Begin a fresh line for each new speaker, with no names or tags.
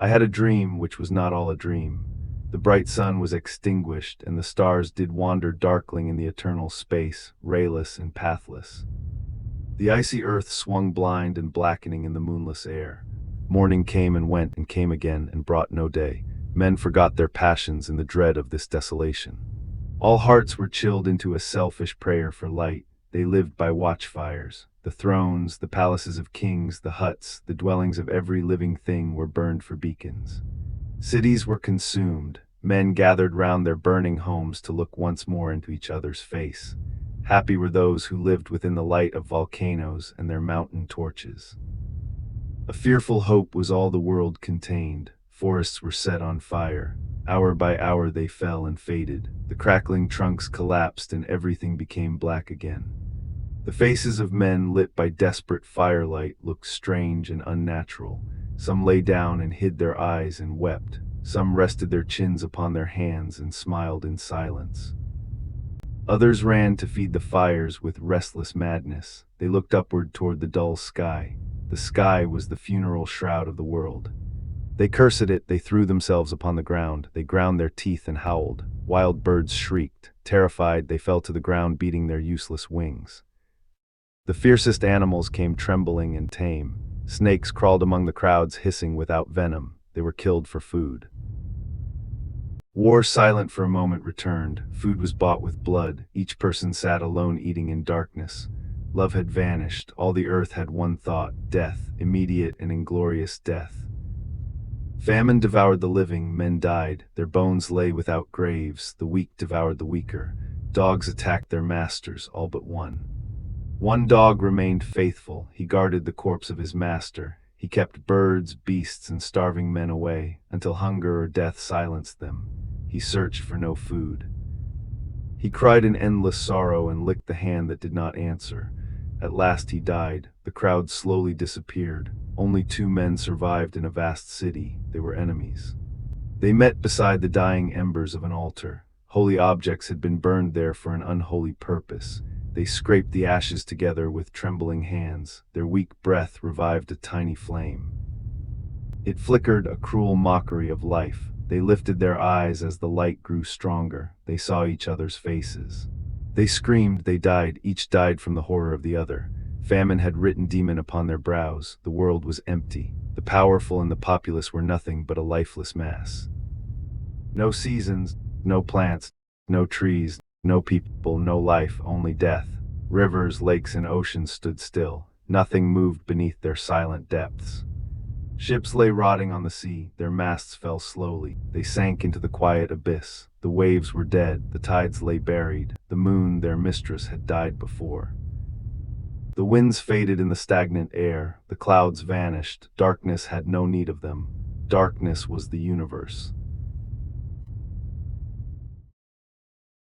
I had a dream which was not all a dream. The bright sun was extinguished, and the stars did wander darkling in the eternal space, rayless and pathless. The icy earth swung blind and blackening in the moonless air. Morning came and went and came again and brought no day. Men forgot their passions in the dread of this desolation. All hearts were chilled into a selfish prayer for light. They lived by watchfires. The thrones, the palaces of kings, the huts, the dwellings of every living thing were burned for beacons. Cities were consumed. Men gathered round their burning homes to look once more into each other's face. Happy were those who lived within the light of volcanoes and their mountain torches. A fearful hope was all the world contained. Forests were set on fire. Hour by hour they fell and faded. The crackling trunks collapsed and everything became black again. The faces of men lit by desperate firelight looked strange and unnatural. Some lay down and hid their eyes and wept. Some rested their chins upon their hands and smiled in silence. Others ran to feed the fires with restless madness. They looked upward toward the dull sky. The sky was the funeral shroud of the world. They cursed it, they threw themselves upon the ground, they ground their teeth and howled. Wild birds shrieked. Terrified, they fell to the ground, beating their useless wings. The fiercest animals came trembling and tame. Snakes crawled among the crowds, hissing without venom. They were killed for food. War, silent for a moment, returned. Food was bought with blood. Each person sat alone, eating in darkness. Love had vanished. All the earth had one thought: death, immediate and inglorious death. Famine devoured the living. Men died. Their bones lay without graves. The weak devoured the weaker. Dogs attacked their masters, all but one. One dog remained faithful. He guarded the corpse of his master. He kept birds, beasts, and starving men away, until hunger or death silenced them. He searched for no food. He cried in endless sorrow and licked the hand that did not answer. At last he died. The crowd slowly disappeared. Only 2 men survived in a vast city. They were enemies. They met beside the dying embers of an altar. Holy objects had been burned there for an unholy purpose. They scraped the ashes together with trembling hands. Their weak breath revived a tiny flame. It flickered, a cruel mockery of life. They lifted their eyes as the light grew stronger. They saw each other's faces. They screamed, they died, each died from the horror of the other. Famine had written demon upon their brows. The world was empty. The powerful and the populous were nothing but a lifeless mass. No seasons, no plants, no trees, no people, no life, only death. Rivers, lakes, and oceans stood still. Nothing moved beneath their silent depths. Ships lay rotting on the sea. Their masts fell slowly. They sank into the quiet abyss. The waves were dead. The tides lay buried. The moon, their mistress, had died before. The winds faded in the stagnant air. The clouds vanished. Darkness had no need of them. Darkness was the universe.